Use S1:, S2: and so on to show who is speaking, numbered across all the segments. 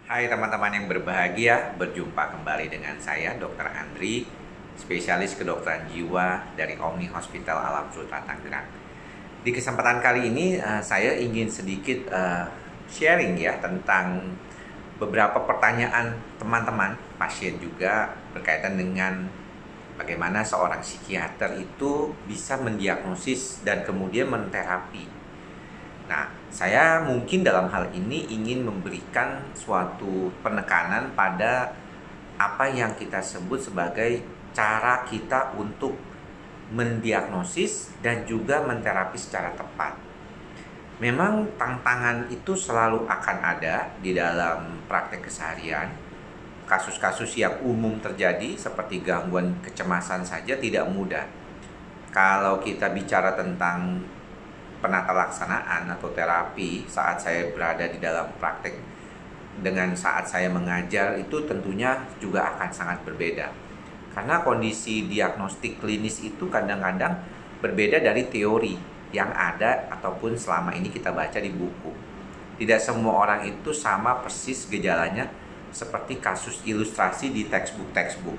S1: Hai teman-teman yang berbahagia, berjumpa kembali dengan saya Dr. Andri, spesialis kedokteran jiwa dari Omni Hospital Alam Sutra Tangerang. Di kesempatan kali ini saya ingin sedikit sharing ya tentang beberapa pertanyaan teman-teman, pasien juga berkaitan dengan bagaimana seorang psikiater itu bisa mendiagnosis dan kemudian menterapi. Nah, saya mungkin dalam hal ini ingin memberikan suatu penekanan pada apa yang kita sebut sebagai cara kita untuk mendiagnosis dan juga menterapi secara tepat. Memang tantangan itu selalu akan ada di dalam praktek keseharian. Kasus-kasus yang umum terjadi seperti gangguan kecemasan saja tidak mudah. Kalau kita bicara tentang penata laksanaan atau terapi saat saya berada di dalam praktek dengan saat saya mengajar, itu tentunya juga akan sangat berbeda. Karena kondisi diagnostik klinis itu kadang-kadang berbeda dari teori yang ada ataupun selama ini kita baca di buku. Tidak semua orang itu sama persis gejalanya seperti kasus ilustrasi di textbook.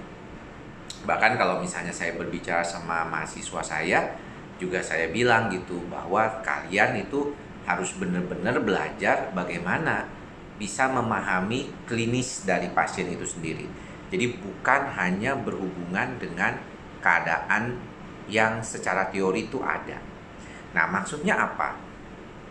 S1: Bahkan kalau misalnya saya berbicara sama mahasiswa saya, juga saya bilang gitu bahwa kalian itu harus benar-benar belajar bagaimana bisa memahami klinis dari pasien itu sendiri. Jadi bukan hanya berhubungan dengan keadaan yang secara teori itu ada. Nah, maksudnya apa?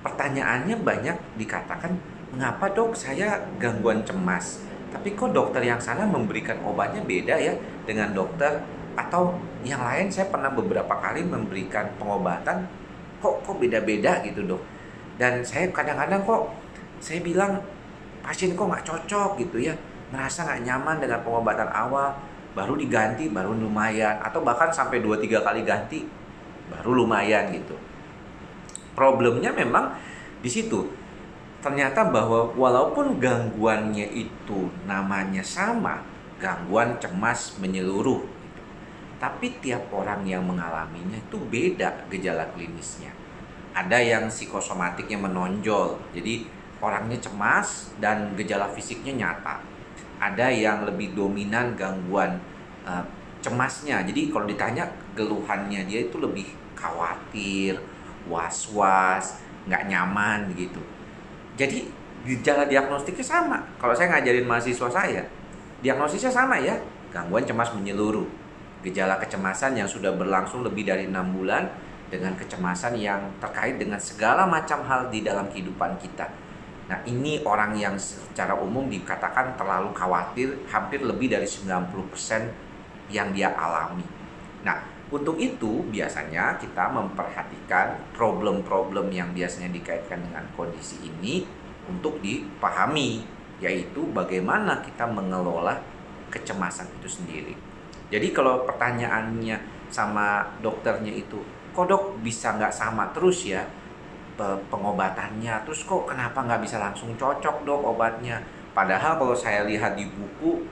S1: Pertanyaannya banyak dikatakan, mengapa dok saya gangguan cemas? Tapi kok dokter yang sana memberikan obatnya beda ya dengan dokter, atau yang lain saya pernah beberapa kali memberikan pengobatan kok beda-beda gitu dok. Dan saya kadang-kadang saya bilang pasien kok nggak cocok gitu ya, merasa nggak nyaman dengan pengobatan awal, baru diganti baru lumayan, atau bahkan sampai 2-3 kali ganti baru lumayan gitu. Problemnya memang di situ. Ternyata bahwa walaupun gangguannya itu namanya sama, gangguan cemas menyeluruh, tapi tiap orang yang mengalaminya itu beda gejala klinisnya. Ada yang psikosomatiknya menonjol, jadi orangnya cemas dan gejala fisiknya nyata. Ada yang lebih dominan gangguan cemasnya, jadi kalau ditanya keluhannya dia itu lebih khawatir, was-was, nggak nyaman gitu. Jadi gejala diagnostiknya sama. Kalau saya ngajarin mahasiswa saya, diagnosisnya sama ya, gangguan cemas menyeluruh. Gejala kecemasan yang sudah berlangsung lebih dari 6 bulan dengan kecemasan yang terkait dengan segala macam hal di dalam kehidupan kita. Nah, ini orang yang secara umum dikatakan terlalu khawatir, hampir lebih dari 90% yang dia alami. Nah, untuk itu biasanya kita memperhatikan problem-problem yang biasanya dikaitkan dengan kondisi ini untuk dipahami, yaitu bagaimana kita mengelola kecemasan itu sendiri. Jadi kalau pertanyaannya sama dokternya itu, kok dok bisa nggak sama terus ya pengobatannya, terus kok kenapa nggak bisa langsung cocok dok obatnya? Padahal kalau saya lihat di buku,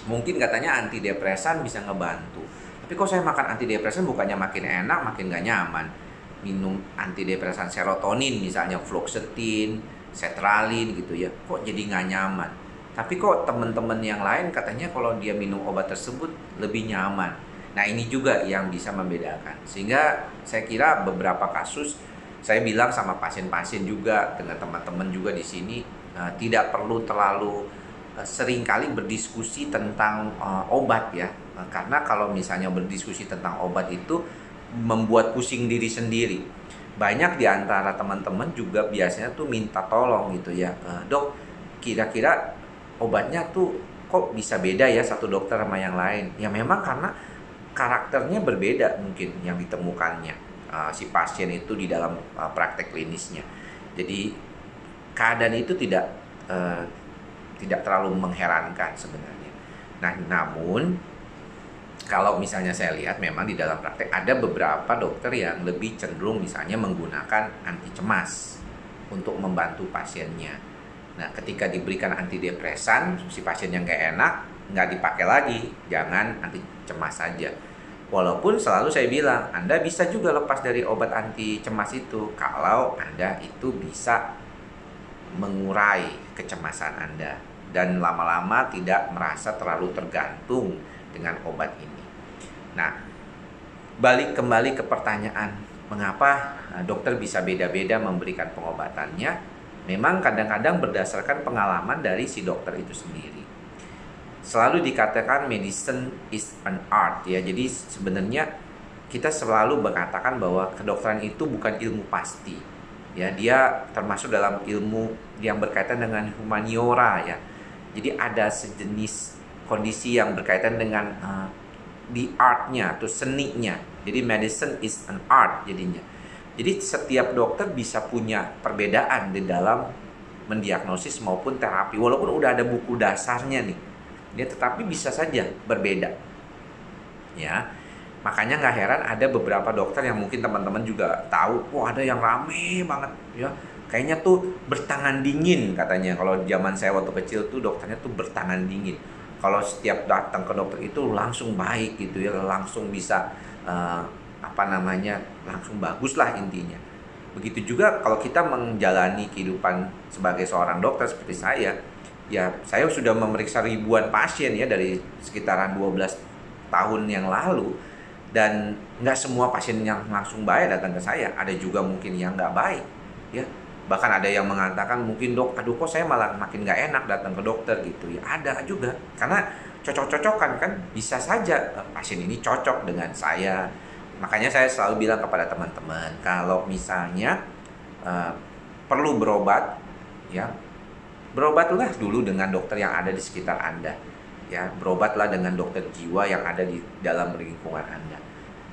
S1: mungkin katanya antidepresan bisa ngebantu. Tapi kok saya makan antidepresan bukannya makin enak, makin gak nyaman. Minum antidepresan serotonin misalnya fluoxetine, sertralin gitu ya, kok jadi gak nyaman. Tapi kok teman-teman yang lain katanya kalau dia minum obat tersebut lebih nyaman. Nah, ini juga yang bisa membedakan. Sehingga saya kira beberapa kasus saya bilang sama pasien-pasien juga, dengan teman-teman juga di sini, tidak perlu terlalu seringkali berdiskusi tentang obat ya. Karena kalau misalnya berdiskusi tentang obat itu membuat pusing diri sendiri. Banyak di antara teman-teman juga biasanya tuh minta tolong gitu ya, dok kira-kira obatnya tuh kok bisa beda ya satu dokter sama yang lain. Ya memang karena karakternya berbeda mungkin yang ditemukannya si pasien itu di dalam praktek klinisnya. Jadi keadaan itu tidak terlalu mengherankan sebenarnya. Nah, namun kalau misalnya saya lihat memang di dalam praktek ada beberapa dokter yang lebih cenderung misalnya menggunakan anti cemas untuk membantu pasiennya. Nah, ketika diberikan antidepresan, si pasien yang gak enak, nggak dipakai lagi, jangan anti cemas saja. Walaupun selalu saya bilang, Anda bisa juga lepas dari obat anti cemas itu kalau Anda itu bisa mengurai kecemasan Anda. dan lama-lama tidak merasa terlalu tergantung dengan obat ini. Nah, balik kembali ke pertanyaan, mengapa dokter bisa beda-beda memberikan pengobatannya? Memang kadang-kadang berdasarkan pengalaman dari si dokter itu sendiri. Selalu dikatakan medicine is an art ya. Jadi sebenarnya kita selalu berkatakan bahwa kedokteran itu bukan ilmu pasti. Ya, dia termasuk dalam ilmu yang berkaitan dengan humaniora ya. Jadi ada sejenis kondisi yang berkaitan dengan the art-nya atau seninya. Jadi medicine is an art jadinya. Jadi setiap dokter bisa punya perbedaan di dalam mendiagnosis maupun terapi. Walaupun udah ada buku dasarnya nih, dia tetapi bisa saja berbeda. Ya, makanya nggak heran ada beberapa dokter yang mungkin teman-teman juga tahu, ada yang rame banget ya. Kayaknya tuh bertangan dingin katanya. Kalau zaman saya waktu kecil tuh dokternya tuh bertangan dingin. Kalau setiap datang ke dokter itu langsung baik gitu ya, langsung bisa langsung bagus lah intinya. Begitu juga kalau kita menjalani kehidupan sebagai seorang dokter seperti saya, ya saya sudah memeriksa ribuan pasien ya dari sekitaran 12 tahun yang lalu, dan nggak semua pasien yang langsung baik datang ke saya. Ada juga mungkin yang nggak baik ya. Bahkan ada yang mengatakan mungkin dok, aduh kok saya malah makin nggak enak datang ke dokter gitu ya. Ada juga, karena cocok-cocokan kan, bisa saja pasien ini cocok dengan saya. Makanya saya selalu bilang kepada teman-teman, kalau misalnya perlu berobat ya, berobatlah dulu dengan dokter yang ada di sekitar Anda ya. Berobatlah dengan dokter jiwa yang ada di dalam lingkungan Anda.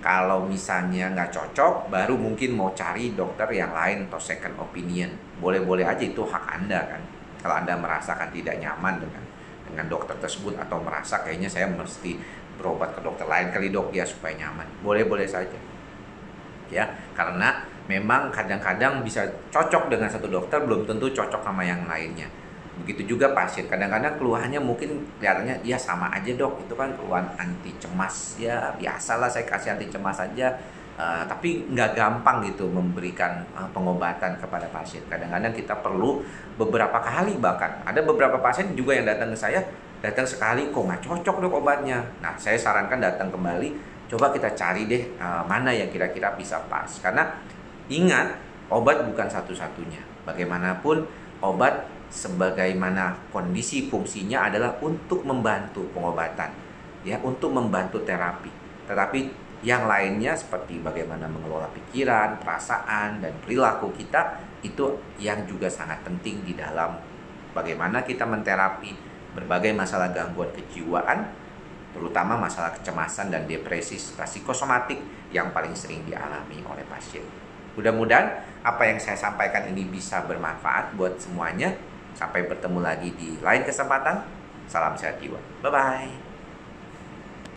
S1: Kalau misalnya nggak cocok, baru mungkin mau cari dokter yang lain atau second opinion. Boleh-boleh aja, itu hak Anda kan. Kalau Anda merasakan tidak nyaman dengan dokter tersebut, atau merasa kayaknya saya mesti berobat ke dokter lain kali dok ya supaya nyaman, boleh-boleh saja. Ya, karena memang kadang-kadang bisa cocok dengan satu dokter, belum tentu cocok sama yang lainnya. Begitu juga pasien, kadang-kadang keluhannya mungkin kelihatannya ya sama aja dok, itu kan keluhan anti cemas ya, biasalah saya kasih anti cemas aja. Tapi nggak gampang gitu memberikan pengobatan kepada pasien. Kadang-kadang kita perlu beberapa kali, bahkan ada beberapa pasien juga yang datang ke saya, datang sekali kok nggak cocok dok obatnya. Nah, saya sarankan datang kembali, coba kita cari deh mana yang kira-kira bisa pas. Karena ingat, obat bukan satu-satunya. Bagaimanapun obat sebagaimana kondisi fungsinya adalah untuk membantu pengobatan ya, untuk membantu terapi. Tetapi yang lainnya seperti bagaimana mengelola pikiran, perasaan, dan perilaku kita, itu yang juga sangat penting di dalam bagaimana kita menterapi berbagai masalah gangguan kejiwaan, terutama masalah kecemasan dan depresi psikosomatik yang paling sering dialami oleh pasien. Mudah-mudahan apa yang saya sampaikan ini bisa bermanfaat buat semuanya. Sampai bertemu lagi di lain kesempatan. Salam sehat jiwa. Bye-bye.